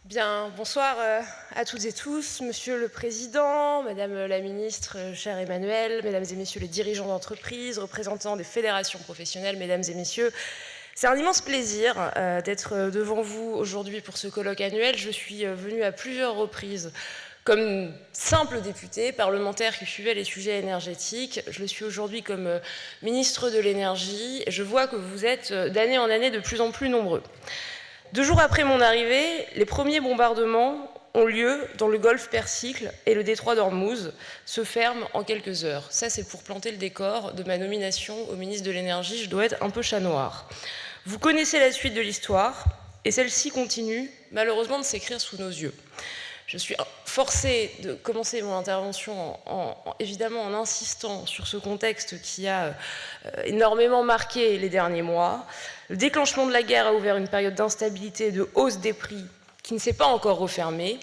Bien, bonsoir à toutes et tous, Monsieur le Président, Madame la Ministre, cher Emmanuel, Mesdames et Messieurs les dirigeants d'entreprise, représentants des fédérations professionnelles, Mesdames et Messieurs. C'est un immense plaisir d'être devant vous aujourd'hui pour ce colloque annuel. Je suis venue à plusieurs reprises comme simple député, parlementaire qui suivait les sujets énergétiques. Je le suis aujourd'hui comme ministre de l'énergie. Je vois que vous êtes d'année en année de plus en plus nombreux. 2 jours après mon arrivée, les premiers bombardements ont lieu dans le golfe Persique et le détroit d'Ormuz se ferment en quelques heures. Ça, c'est pour planter le décor de ma nomination au ministre de l'Énergie. Je dois être un peu chat noir. Vous connaissez la suite de l'histoire, et celle-ci continue, malheureusement, de s'écrire sous nos yeux. Je suis forcée de commencer mon intervention évidemment en insistant sur ce contexte qui a énormément marqué les derniers mois. Le déclenchement de la guerre a ouvert une période d'instabilité et de hausse des prix qui ne s'est pas encore refermée.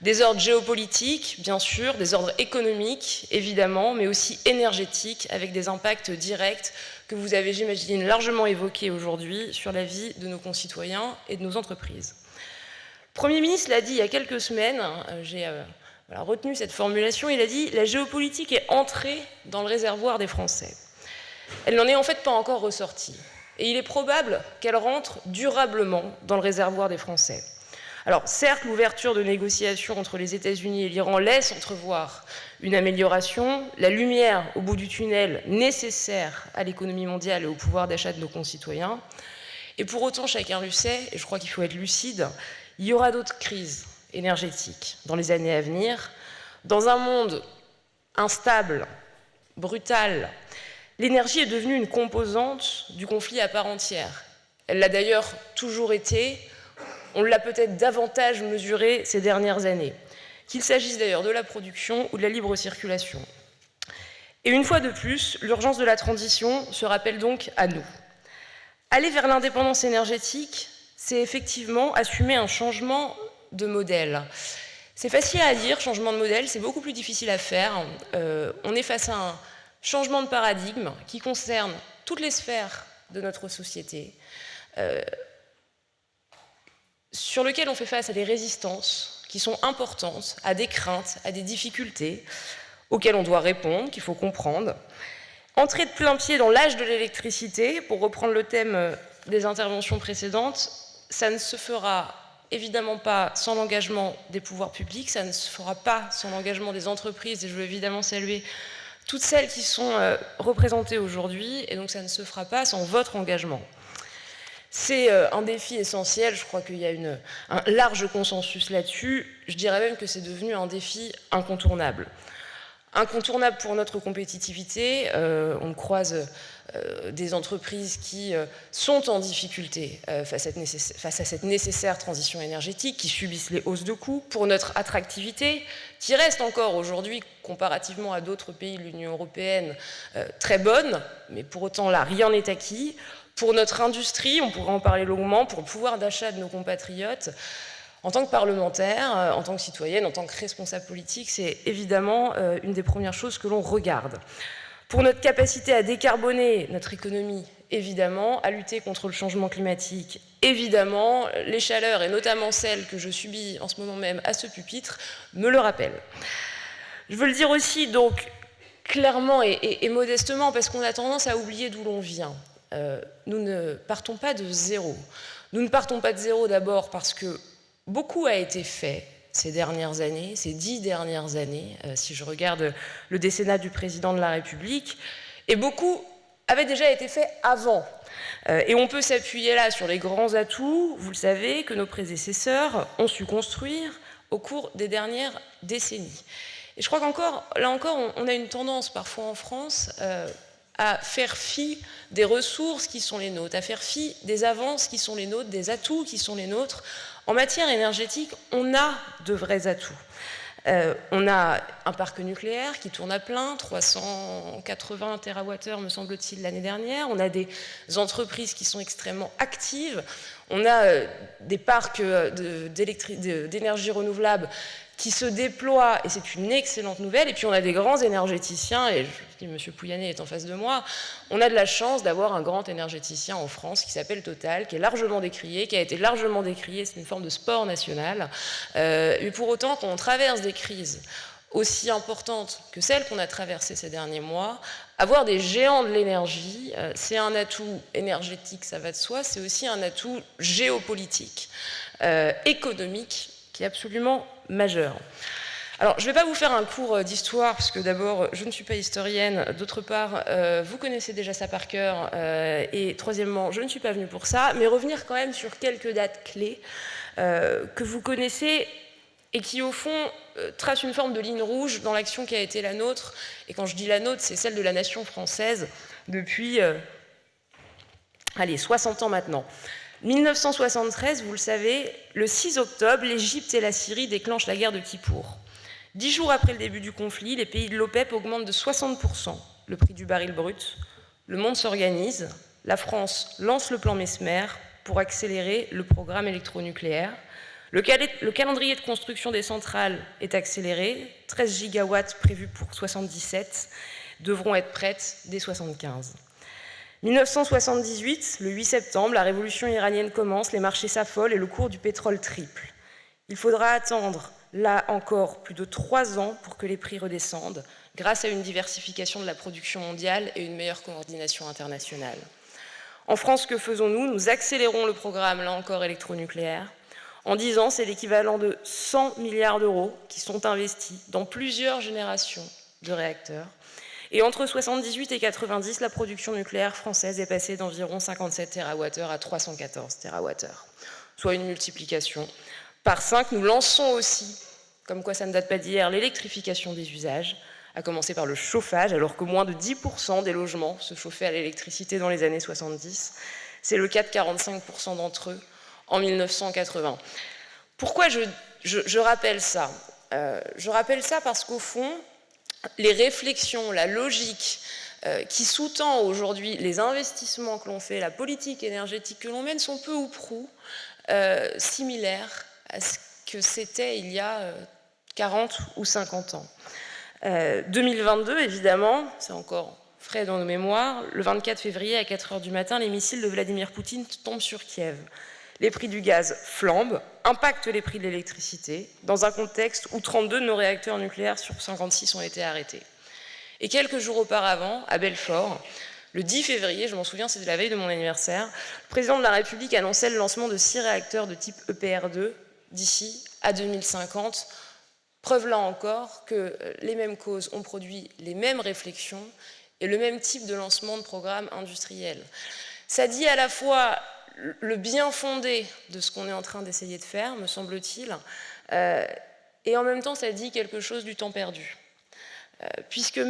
Des ordres géopolitiques, bien sûr, des ordres économiques, évidemment, mais aussi énergétiques, avec des impacts directs que vous avez, j'imagine, largement évoqués aujourd'hui sur la vie de nos concitoyens et de nos entreprises. Le Premier ministre l'a dit il y a quelques semaines, j'ai retenu cette formulation, il a dit « La géopolitique est entrée dans le réservoir des Français. Elle n'en est en fait pas encore ressortie. Et il est probable qu'elle rentre durablement dans le réservoir des Français. » Alors certes, l'ouverture de négociations entre les États-Unis et l'Iran laisse entrevoir une amélioration, la lumière au bout du tunnel nécessaire à l'économie mondiale et au pouvoir d'achat de nos concitoyens. Et pour autant, chacun le sait, et je crois qu'il faut être lucide, il y aura d'autres crises énergétiques dans les années à venir. Dans un monde instable, brutal, l'énergie est devenue une composante du conflit à part entière. Elle l'a d'ailleurs toujours été, on l'a peut-être davantage mesuré ces dernières années, qu'il s'agisse d'ailleurs de la production ou de la libre circulation. Et une fois de plus, l'urgence de la transition se rappelle donc à nous. Aller vers l'indépendance énergétique, c'est effectivement assumer un changement de modèle. C'est facile à dire, changement de modèle, c'est beaucoup plus difficile à faire. On est face à un changement de paradigme qui concerne toutes les sphères de notre société, sur lequel on fait face à des résistances qui sont importantes, à des craintes, à des difficultés auxquelles on doit répondre, qu'il faut comprendre. Entrer de plein pied dans l'âge de l'électricité, pour reprendre le thème des interventions précédentes, ça ne se fera évidemment pas sans l'engagement des pouvoirs publics, ça ne se fera pas sans l'engagement des entreprises, et je veux évidemment saluer toutes celles qui sont représentées aujourd'hui, et donc ça ne se fera pas sans votre engagement. C'est un défi essentiel, je crois qu'il y a un large consensus là-dessus, je dirais même que c'est devenu un défi incontournable. Incontournable pour notre compétitivité, on croise des entreprises qui sont en difficulté face à cette nécessaire transition énergétique, qui subissent les hausses de coûts, pour notre attractivité, qui reste encore aujourd'hui, comparativement à d'autres pays de l'Union européenne, très bonne, mais pour autant là, rien n'est acquis. Pour notre industrie, on pourrait en parler longuement, pour le pouvoir d'achat de nos compatriotes. En tant que parlementaire, en tant que citoyenne, en tant que responsable politique, c'est évidemment une des premières choses que l'on regarde. Pour notre capacité à décarboner notre économie, évidemment, à lutter contre le changement climatique, évidemment, les chaleurs, et notamment celles que je subis en ce moment même à ce pupitre, me le rappellent. Je veux le dire aussi, donc, clairement et modestement, parce qu'on a tendance à oublier d'où l'on vient. Nous ne partons pas de zéro. Nous ne partons pas de zéro d'abord parce que beaucoup a été fait ces dernières années, ces 10 dernières années, si je regarde le décennat du président de la République, et beaucoup avait déjà été fait avant. Et on peut s'appuyer là sur les grands atouts, vous le savez, que nos prédécesseurs ont su construire au cours des dernières décennies. Et je crois là encore, on a une tendance parfois en France à faire fi des ressources qui sont les nôtres, à faire fi des avances qui sont les nôtres, des atouts qui sont les nôtres. En matière énergétique, on a de vrais atouts. On a un parc nucléaire qui tourne à plein, 380 TWh me semble-t-il l'année dernière. On a des entreprises qui sont extrêmement actives. On a des parcs d'énergie renouvelable qui se déploient, et c'est une excellente nouvelle, et puis on a des grands énergéticiens, et M. Pouyanné est en face de moi, on a de la chance d'avoir un grand énergéticien en France qui s'appelle Total, qui est largement décrié, qui a été largement décrié, c'est une forme de sport national, et pour autant qu'on traverse des crises aussi importantes que celles qu'on a traversées ces derniers mois, avoir des géants de l'énergie, c'est un atout énergétique, ça va de soi, c'est aussi un atout géopolitique, économique, qui est absolument majeur. Alors, je ne vais pas vous faire un cours d'histoire, parce que d'abord, je ne suis pas historienne, d'autre part, vous connaissez déjà ça par cœur, et troisièmement, je ne suis pas venue pour ça, mais revenir quand même sur quelques dates clés que vous connaissez et qui, au fond, tracent une forme de ligne rouge dans l'action qui a été la nôtre, et quand je dis la nôtre, c'est celle de la nation française depuis, 60 ans maintenant. 1973, vous le savez, le 6 octobre, l'Égypte et la Syrie déclenchent la guerre de Kippour. 10 jours après le début du conflit, les pays de l'OPEP augmentent de 60% le prix du baril brut. Le monde s'organise. La France lance le plan Mesmer pour accélérer le programme électronucléaire. Le calendrier de construction des centrales est accéléré. 13 gigawatts prévus pour 77 devront être prêtes dès 75. 1978, le 8 septembre, la révolution iranienne commence, les marchés s'affolent et le cours du pétrole triple. Il faudra attendre, là encore, plus de 3 ans pour que les prix redescendent, grâce à une diversification de la production mondiale et une meilleure coordination internationale. En France, que faisons-nous? Nous accélérons le programme, là encore, électronucléaire. En 10 ans, c'est l'équivalent de 100 milliards d'euros qui sont investis dans plusieurs générations de réacteurs. Et entre 78 et 90, la production nucléaire française est passée d'environ 57 TWh à 314 TWh, soit une multiplication par 5. Nous lançons aussi, comme quoi ça ne date pas d'hier, l'électrification des usages, à commencer par le chauffage, alors que moins de 10% des logements se chauffaient à l'électricité dans les années 70. C'est le cas de 45% d'entre eux en 1980. Pourquoi je rappelle ça? Je rappelle ça parce qu'au fond, les réflexions, la logique qui sous-tend aujourd'hui les investissements que l'on fait, la politique énergétique que l'on mène, sont peu ou prou similaires à ce que c'était il y a 40 ou 50 ans. 2022, évidemment, c'est encore frais dans nos mémoires, le 24 février à 4 h du matin, les missiles de Vladimir Poutine tombent sur Kiev. Les prix du gaz flambent, impactent les prix de l'électricité, dans un contexte où 32 de nos réacteurs nucléaires sur 56 ont été arrêtés. Et quelques jours auparavant, à Belfort, le 10 février, je m'en souviens, c'était la veille de mon anniversaire, le président de la République annonçait le lancement de 6 réacteurs de type EPR2 d'ici à 2050. Preuve là encore que les mêmes causes ont produit les mêmes réflexions et le même type de lancement de programme industriel. Ça dit à la fois le bien fondé de ce qu'on est en train d'essayer de faire, me semble-t-il, et en même temps ça dit quelque chose du temps perdu. Puisque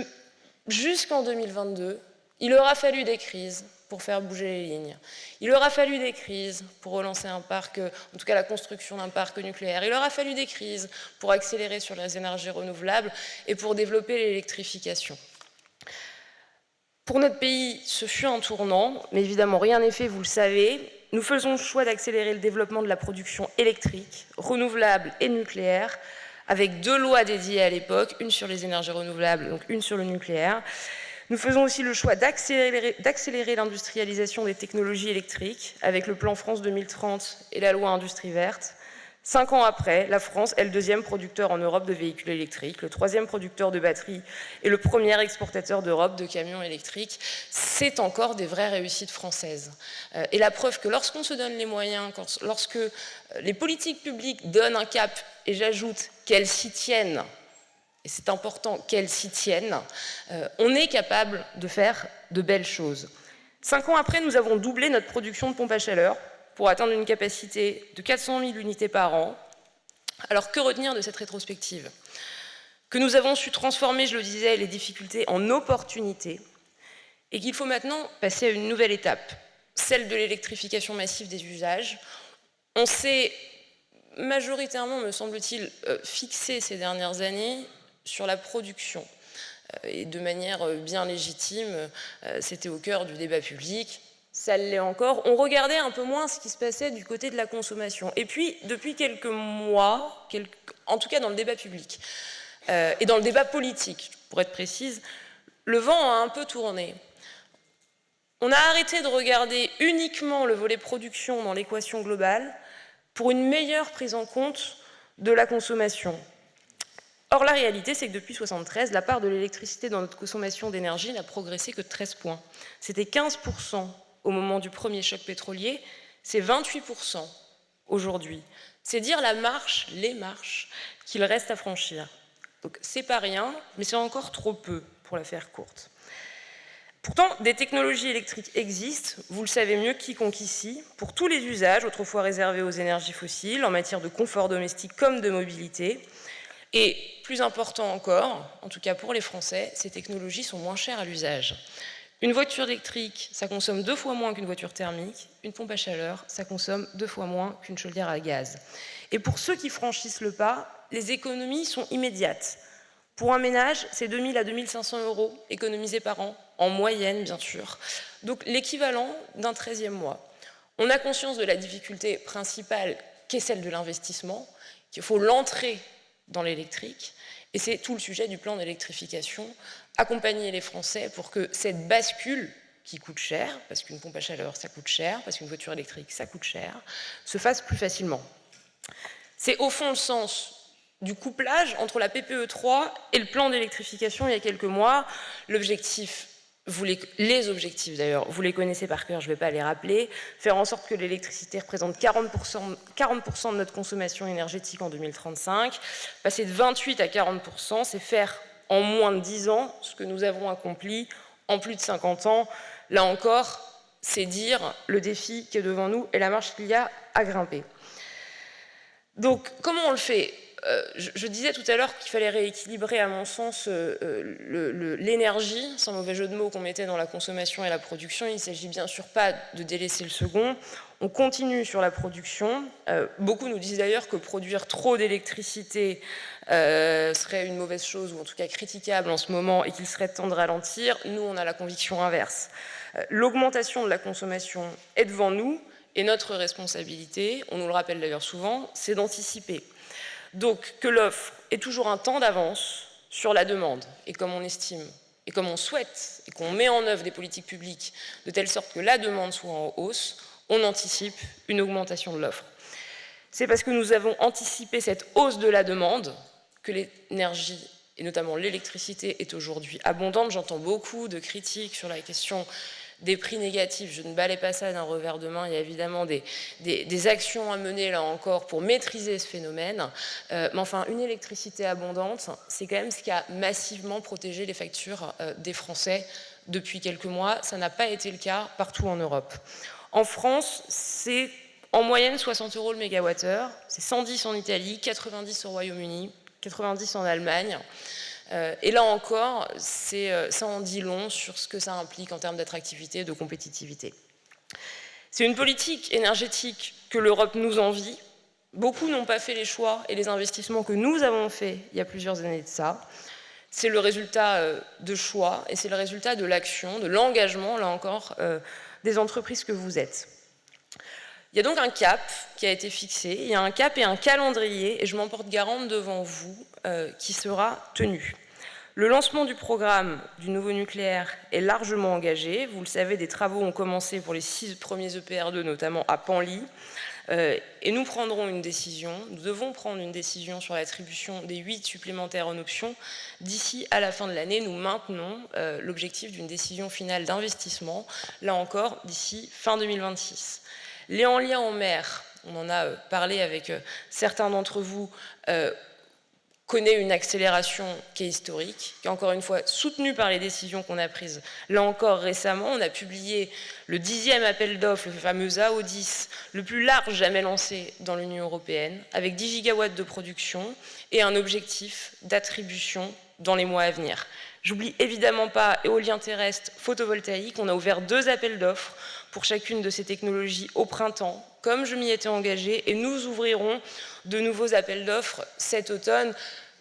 jusqu'en 2022, il aura fallu des crises pour faire bouger les lignes. Il aura fallu des crises pour relancer un parc, en tout cas la construction d'un parc nucléaire. Il aura fallu des crises pour accélérer sur les énergies renouvelables et pour développer l'électrification. Pour notre pays, ce fut un tournant, mais évidemment rien n'est fait, vous le savez. Nous faisons le choix d'accélérer le développement de la production électrique, renouvelable et nucléaire, avec 2 lois dédiées à l'époque, une sur les énergies renouvelables, donc une sur le nucléaire. Nous faisons aussi le choix d'accélérer l'industrialisation des technologies électriques, avec le plan France 2030 et la loi Industrie verte. 5 ans après, la France est le 2e producteur en Europe de véhicules électriques, le 3e producteur de batteries et le 1er exportateur d'Europe de camions électriques. C'est encore des vraies réussites françaises. Et la preuve que lorsqu'on se donne les moyens, lorsque les politiques publiques donnent un cap, et j'ajoute qu'elles s'y tiennent, et c'est important qu'elles s'y tiennent, on est capable de faire de belles choses. 5 ans après, nous avons doublé notre production de pompes à chaleur, pour atteindre une capacité de 400 000 unités par an. Alors que retenir de cette rétrospective? Que nous avons su transformer, je le disais, les difficultés en opportunités et qu'il faut maintenant passer à une nouvelle étape, celle de l'électrification massive des usages. On s'est majoritairement, me semble-t-il, fixé ces dernières années sur la production. Et de manière bien légitime, c'était au cœur du débat public. ça l'est encore, on regardait un peu moins ce qui se passait du côté de la consommation. Et puis, depuis quelques mois, en tout cas dans le débat public, et dans le débat politique, pour être précise, le vent a un peu tourné. On a arrêté de regarder uniquement le volet production dans l'équation globale pour une meilleure prise en compte de la consommation. Or, la réalité, c'est que depuis 1973, la part de l'électricité dans notre consommation d'énergie n'a progressé que de 13 points. C'était 15% au moment du premier choc pétrolier, c'est 28% aujourd'hui. C'est dire les marches qu'il reste à franchir. Donc, c'est pas rien, mais c'est encore trop peu, pour la faire courte. Pourtant, des technologies électriques existent, vous le savez mieux que quiconque ici, pour tous les usages autrefois réservés aux énergies fossiles, en matière de confort domestique comme de mobilité. Et plus important encore, en tout cas pour les Français, ces technologies sont moins chères à l'usage. Une voiture électrique, ça consomme 2 fois moins qu'une voiture thermique. Une pompe à chaleur, ça consomme 2 fois moins qu'une chaudière à gaz. Et pour ceux qui franchissent le pas, les économies sont immédiates. Pour un ménage, c'est 2 000 à 2 500 euros économisés par an, en moyenne bien sûr. Donc l'équivalent d'un 13e mois. On a conscience de la difficulté principale qu'est celle de l'investissement, qu'il faut l'entrée dans l'électrique, et c'est tout le sujet du plan d'électrification, accompagner les Français pour que cette bascule, qui coûte cher, parce qu'une pompe à chaleur ça coûte cher, parce qu'une voiture électrique ça coûte cher, se fasse plus facilement. C'est au fond le sens du couplage entre la PPE 3 et le plan d'électrification il y a quelques mois. L'objectif, les objectifs d'ailleurs, vous les connaissez par cœur, je ne vais pas les rappeler, faire en sorte que l'électricité représente 40% de notre consommation énergétique en 2035, passer de 28 à 40%, c'est faire en moins de 10 ans ce que nous avons accompli en plus de 50 ans. Là encore, c'est dire le défi qui est devant nous et la marche qu'il y a à grimper. Donc, comment on le fait ? Je disais tout à l'heure qu'il fallait rééquilibrer, à mon sens, l'énergie, sans mauvais jeu de mots, qu'on mettait dans la consommation et la production. Il ne s'agit bien sûr pas de délaisser le second. On continue sur la production. Beaucoup nous disent d'ailleurs que produire trop d'électricité serait une mauvaise chose, ou en tout cas critiquable en ce moment, et qu'il serait temps de ralentir. Nous, on a la conviction inverse. L'augmentation de la consommation est devant nous, et notre responsabilité, on nous le rappelle d'ailleurs souvent, c'est d'anticiper. Donc que l'offre ait toujours un temps d'avance sur la demande, et comme on estime, et comme on souhaite, et qu'on met en œuvre des politiques publiques de telle sorte que la demande soit en hausse, on anticipe une augmentation de l'offre. C'est parce que nous avons anticipé cette hausse de la demande que l'énergie, et notamment l'électricité, est aujourd'hui abondante. J'entends beaucoup de critiques sur la question des prix négatifs, je ne balais pas ça d'un revers de main, il y a évidemment des actions à mener là encore pour maîtriser ce phénomène, mais enfin une électricité abondante, c'est quand même ce qui a massivement protégé les factures des Français depuis quelques mois, ça n'a pas été le cas partout en Europe. En France, c'est en moyenne 60 € le mégawattheure, c'est 110 en Italie, 90 au Royaume-Uni, 90 en Allemagne. Et là encore, ça en dit long sur ce que ça implique en termes d'attractivité et de compétitivité. C'est une politique énergétique que l'Europe nous envie. Beaucoup n'ont pas fait les choix et les investissements que nous avons faits il y a plusieurs années de ça. C'est le résultat de choix et c'est le résultat de l'action, de l'engagement, là encore, des entreprises que vous êtes. Il y a donc un cap qui a été fixé, il y a un cap et un calendrier, et je m'en porte garante devant vous, qui sera tenu. Le lancement du programme du nouveau nucléaire est largement engagé. Vous le savez, des travaux ont commencé pour les 6 premiers EPR2, notamment à Penly. Et nous prendrons une décision, nous devons prendre une décision sur l'attribution des 8 supplémentaires en option. D'ici à la fin de l'année, nous maintenons l'objectif d'une décision finale d'investissement, là encore, d'ici fin 2026. L'éolien en mer, on en a parlé avec certains d'entre vous, connaît une accélération qui est historique, qui est encore une fois soutenue par les décisions qu'on a prises. Là encore récemment, on a publié le 10e appel d'offres, le fameux AO10, le plus large jamais lancé dans l'Union européenne, avec 10 gigawatts de production et un objectif d'attribution dans les mois à venir. J'oublie évidemment pas éolien terrestre, photovoltaïque. On a ouvert 2 appels d'offres pour chacune de ces technologies au printemps, comme je m'y étais engagée, et nous ouvrirons de nouveaux appels d'offres cet automne.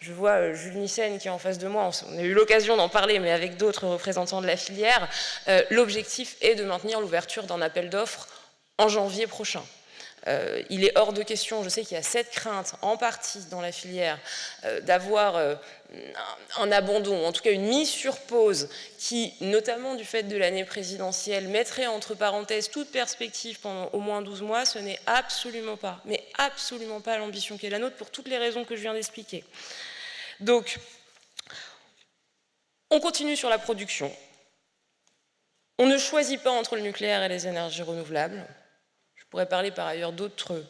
Je vois Jules Nyssen qui est en face de moi, on a eu l'occasion d'en parler, mais avec d'autres représentants de la filière. L'objectif est de maintenir l'ouverture d'un appel d'offres en janvier prochain. Il est hors de question, je sais qu'il y a cette crainte en partie dans la filière d'avoir un abandon, en tout cas une mise sur pause qui, notamment du fait de l'année présidentielle, mettrait entre parenthèses toute perspective pendant au moins 12 mois. Ce n'est absolument pas, mais absolument pas l'ambition qui est la nôtre pour toutes les raisons que je viens d'expliquer. Donc, on continue sur la production. On ne choisit pas entre le nucléaire et les énergies renouvelables. Je pourrais parler par ailleurs d'autres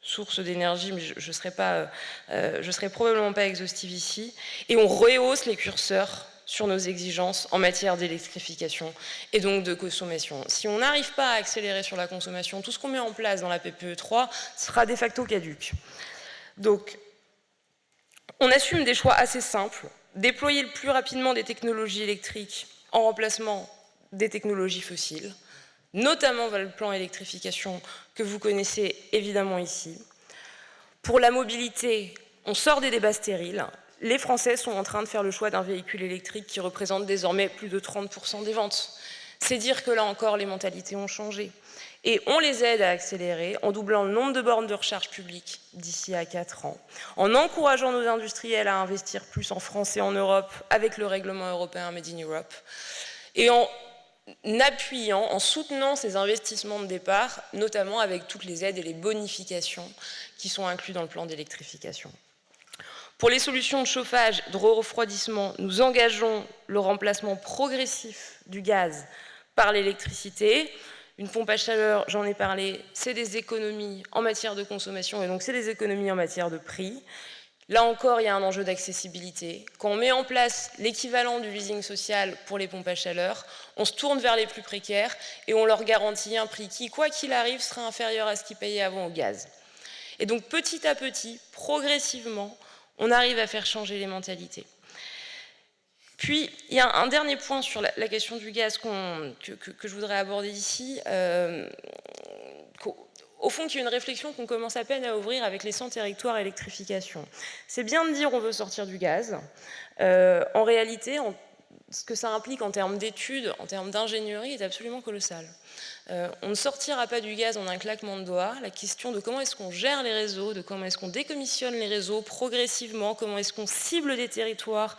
sources d'énergie, mais je ne serai probablement pas exhaustive ici. Et on rehausse les curseurs sur nos exigences en matière d'électrification et donc de consommation. Si on n'arrive pas à accélérer sur la consommation, tout ce qu'on met en place dans la PPE 3 sera de facto caduque. Donc, on assume des choix assez simples, déployer le plus rapidement des technologies électriques en remplacement des technologies fossiles, notamment vers le plan électrification que vous connaissez évidemment ici. Pour la mobilité, on sort des débats stériles. Les Français sont en train de faire le choix d'un véhicule électrique qui représente désormais plus de 30% des ventes. C'est dire que là encore, les mentalités ont changé. Et on les aide à accélérer en doublant le nombre de bornes de recharge publique d'ici à 4 ans, en encourageant nos industriels à investir plus en France et en Europe avec le règlement européen Made in Europe, et en appuyant, en soutenant ces investissements de départ, notamment avec toutes les aides et les bonifications qui sont inclus dans le plan d'électrification. Pour les solutions de chauffage, de refroidissement, nous engageons le remplacement progressif du gaz par l'électricité. Une pompe à chaleur, j'en ai parlé, c'est des économies en matière de consommation et donc c'est des économies en matière de prix. Là encore, il y a un enjeu d'accessibilité. Quand on met en place l'équivalent du leasing social pour les pompes à chaleur, on se tourne vers les plus précaires et on leur garantit un prix qui, quoi qu'il arrive, sera inférieur à ce qu'ils payaient avant au gaz. Et donc petit à petit, progressivement, on arrive à faire changer les mentalités. Puis, il y a un dernier point sur la question du gaz que je voudrais aborder ici. Au fond, il y a une réflexion qu'on commence à peine à ouvrir avec les 100 territoires électrification. C'est bien de dire on veut sortir du gaz. En réalité, ce que ça implique en termes d'études, en termes d'ingénierie, est absolument colossal. On ne sortira pas du gaz en un claquement de doigts. La question de comment est-ce qu'on gère les réseaux, de comment est-ce qu'on décommissionne les réseaux progressivement, comment est-ce qu'on cible des territoires,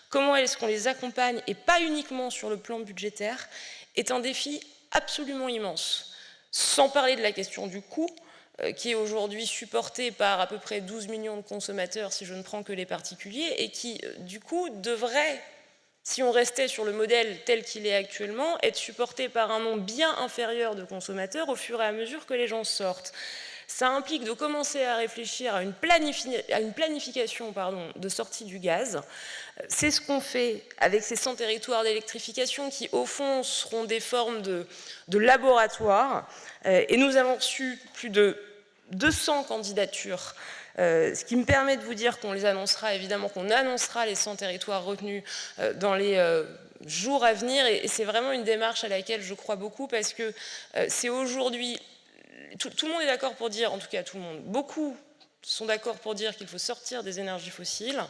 comment est-ce qu'on les accompagne, et pas uniquement sur le plan budgétaire, est un défi absolument immense. Sans parler de la question du coût, qui est aujourd'hui supporté par à peu près 12 millions de consommateurs, si je ne prends que les particuliers, et qui, du coup, devrait, si on restait sur le modèle tel qu'il est actuellement, être supporté par un nombre bien inférieur de consommateurs au fur et à mesure que les gens sortent. Ça implique de commencer à réfléchir à une planification de sortie du gaz. C'est ce qu'on fait avec ces 100 territoires d'électrification qui, au fond, seront des formes de laboratoire. Et nous avons reçu plus de 200 candidatures, ce qui me permet de vous dire qu'on les annoncera, évidemment, qu'on annoncera les 100 territoires retenus dans les jours à venir. Et c'est vraiment une démarche à laquelle je crois beaucoup parce que c'est aujourd'hui... Tout le monde est d'accord pour dire, en tout cas tout le monde, beaucoup sont d'accord pour dire qu'il faut sortir des énergies fossiles.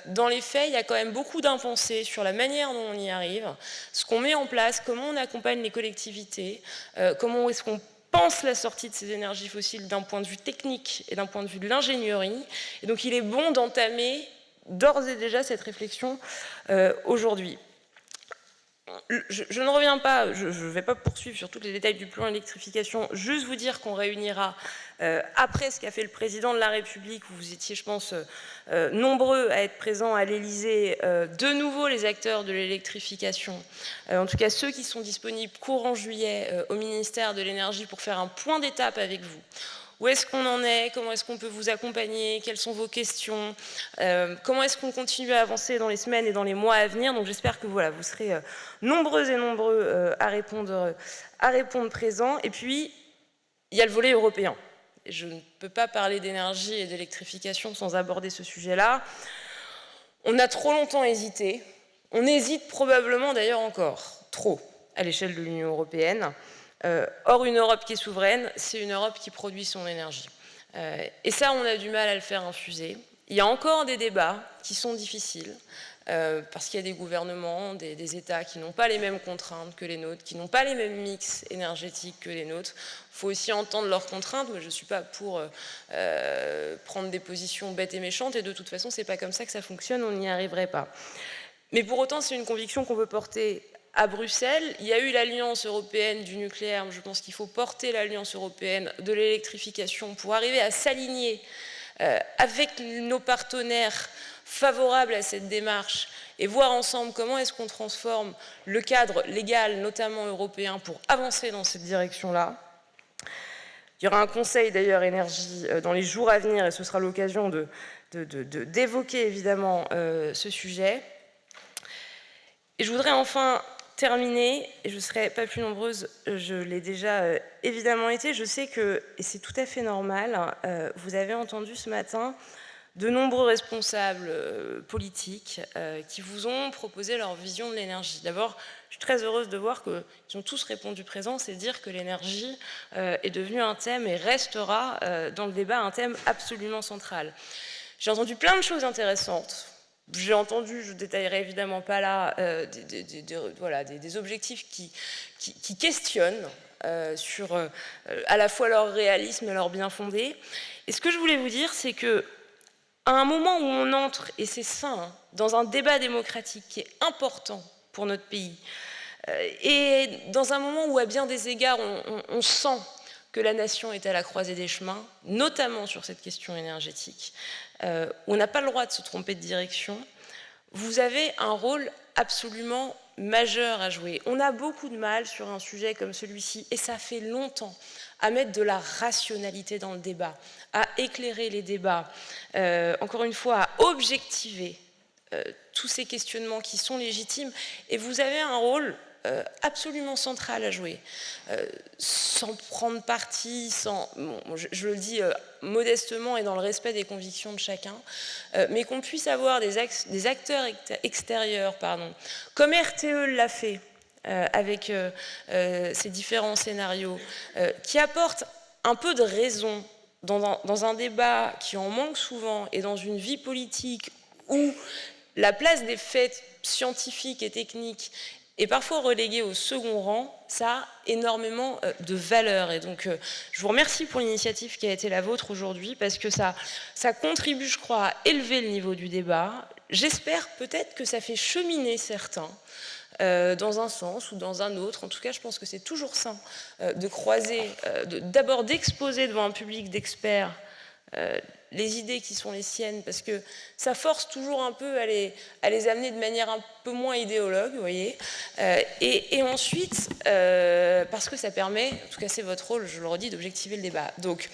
Dans les faits, il y a quand même beaucoup d'impensés sur la manière dont on y arrive, ce qu'on met en place, comment on accompagne les collectivités, comment est-ce qu'on pense la sortie de ces énergies fossiles d'un point de vue technique et d'un point de vue de l'ingénierie. Et donc il est bon d'entamer d'ores et déjà cette réflexion aujourd'hui. Je ne reviens pas, je ne vais pas poursuivre sur tous les détails du plan électrification, juste vous dire qu'on réunira, après ce qu'a fait le président de la République, où vous étiez, je pense, nombreux à être présents à l'Élysée, de nouveau les acteurs de l'électrification, en tout cas ceux qui sont disponibles courant juillet au ministère de l'Énergie pour faire un point d'étape avec vous. Où est-ce qu'on en est? Comment est-ce qu'on peut vous accompagner? Quelles sont vos questions? Comment est-ce qu'on continue à avancer dans les semaines et dans les mois à venir? Donc j'espère que voilà, vous serez nombreux et nombreux à répondre présent. Et puis, il y a le volet européen. Et je ne peux pas parler d'énergie et d'électrification sans aborder ce sujet-là. On a trop longtemps hésité. On hésite probablement d'ailleurs encore, trop, à l'échelle de l'Union européenne. Or, une Europe qui est souveraine, c'est une Europe qui produit son énergie. Et ça, on a du mal à le faire infuser. Il y a encore des débats qui sont difficiles, parce qu'il y a des gouvernements, des États qui n'ont pas les mêmes contraintes que les nôtres, qui n'ont pas les mêmes mix énergétiques que les nôtres. Il faut aussi entendre leurs contraintes. Moi, je ne suis pas pour prendre des positions bêtes et méchantes, et de toute façon, ce n'est pas comme ça que ça fonctionne, on n'y arriverait pas. Mais pour autant, c'est une conviction qu'on veut porter à Bruxelles. Il y a eu l'Alliance européenne du nucléaire. Je pense qu'il faut porter l'Alliance européenne de l'électrification pour arriver à s'aligner avec nos partenaires favorables à cette démarche et voir ensemble comment est-ce qu'on transforme le cadre légal, notamment européen, pour avancer dans cette direction-là. Il y aura un conseil d'ailleurs énergie dans les jours à venir et ce sera l'occasion d'évoquer évidemment ce sujet. Et je voudrais enfin terminer, et je ne serai pas plus nombreuse, je l'ai déjà évidemment été, je sais que, et c'est tout à fait normal, vous avez entendu ce matin de nombreux responsables politiques qui vous ont proposé leur vision de l'énergie. D'abord, je suis très heureuse de voir qu'ils ont tous répondu présent, c'est dire que l'énergie est devenue un thème et restera dans le débat un thème absolument central. J'ai entendu plein de choses intéressantes. J'ai entendu, je ne détaillerai évidemment pas là, des objectifs qui questionnent sur à la fois leur réalisme et leur bien fondé. Et ce que je voulais vous dire, c'est que à un moment où on entre, et c'est sain, dans un débat démocratique qui est important pour notre pays, et dans un moment où à bien des égards on sent que la nation est à la croisée des chemins, notamment sur cette question énergétique, où on n'a pas le droit de se tromper de direction, vous avez un rôle absolument majeur à jouer. On a beaucoup de mal sur un sujet comme celui-ci, et ça fait longtemps, à mettre de la rationalité dans le débat, à éclairer les débats, encore une fois, à objectiver tous ces questionnements qui sont légitimes, et vous avez un rôle absolument central à jouer, sans prendre parti, je le dis modestement et dans le respect des convictions de chacun, mais qu'on puisse avoir des acteurs extérieurs, comme RTE l'a fait avec ces différents scénarios, qui apportent un peu de raison dans un débat qui en manque souvent et dans une vie politique où la place des faits scientifiques et techniques est parfois reléguée au second rang, ça a énormément de valeur. Et donc, je vous remercie pour l'initiative qui a été la vôtre aujourd'hui, parce que ça contribue, je crois, à élever le niveau du débat. J'espère peut-être que ça fait cheminer certains dans un sens ou dans un autre. En tout cas, je pense que c'est toujours sain de croiser, d'abord d'exposer devant un public d'experts les idées qui sont les siennes, parce que ça force toujours un peu à les amener de manière un peu moins idéologue, vous voyez, et ensuite, parce que ça permet, en tout cas c'est votre rôle, je le redis, d'objectiver le débat. Donc,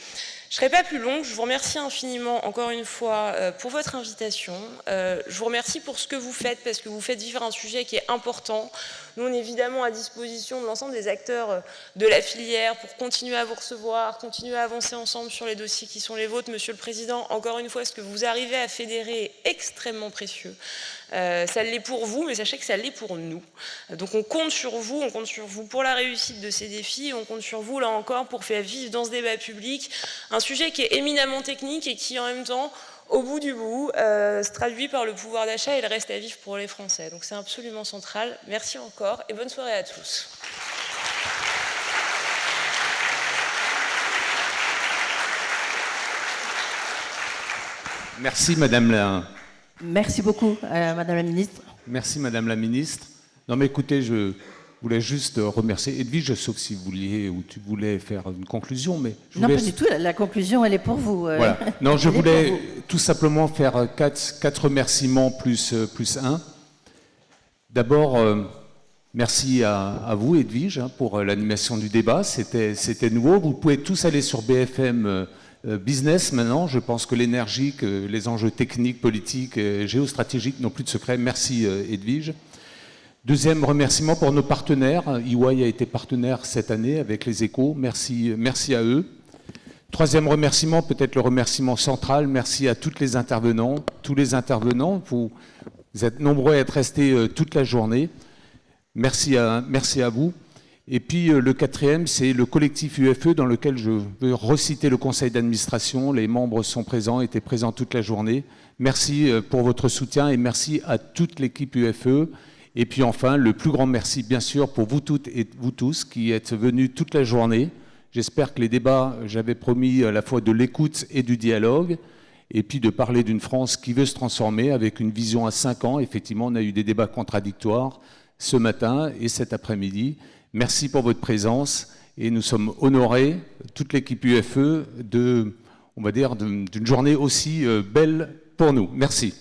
je ne serai pas plus longue, je vous remercie infiniment, encore une fois, pour votre invitation. Je vous remercie pour ce que vous faites, parce que vous faites vivre un sujet qui est important. Nous, on est évidemment à disposition de l'ensemble des acteurs de la filière pour continuer à vous recevoir, continuer à avancer ensemble sur les dossiers qui sont les vôtres. Monsieur le Président, encore une fois, ce que vous arrivez à fédérer est extrêmement précieux. Ça l'est pour vous, mais sachez que ça l'est pour nous. Donc on compte sur vous pour la réussite de ces défis, on compte sur vous, là encore, pour faire vivre dans ce débat public un sujet qui est éminemment technique et qui, en même temps, au bout du bout, se traduit par le pouvoir d'achat et le reste à vivre pour les Français. Donc c'est absolument central. Merci encore et bonne soirée à tous. Merci Madame la... Merci beaucoup, Madame la Ministre. Merci Madame la Ministre. Non mais écoutez, je voulais juste remercier Edwige, sauf si vous vouliez ou tu voulais faire une conclusion, mais non, pas du tout. La conclusion, elle est pour vous. Voilà. Non, je voulais tout simplement faire quatre remerciements plus un. D'abord, merci à vous Edwige pour l'animation du débat. C'était nouveau. Vous pouvez tous aller sur BFM Business maintenant. Je pense que l'énergie, que les enjeux techniques, politiques, géostratégiques n'ont plus de secret. Merci Edwige. Deuxième remerciement pour nos partenaires. EY a été partenaire cette année avec les Échos. Merci à eux. Troisième remerciement, peut-être le remerciement central. Merci à toutes les intervenants, tous les intervenants. Vous êtes nombreux à être restés toute la journée. Merci à vous. Et puis le quatrième, c'est le collectif UFE dans lequel je veux reciter le conseil d'administration. Les membres sont présents, étaient présents toute la journée. Merci pour votre soutien et merci à toute l'équipe UFE. Et puis enfin, le plus grand merci, bien sûr, pour vous toutes et vous tous qui êtes venus toute la journée. J'espère que les débats, j'avais promis à la fois de l'écoute et du dialogue, et puis de parler d'une France qui veut se transformer avec une vision à 5 ans. Effectivement, on a eu des débats contradictoires ce matin et cet après-midi. Merci pour votre présence et nous sommes honorés, toute l'équipe UFE, on va dire, d'une journée aussi belle pour nous. Merci.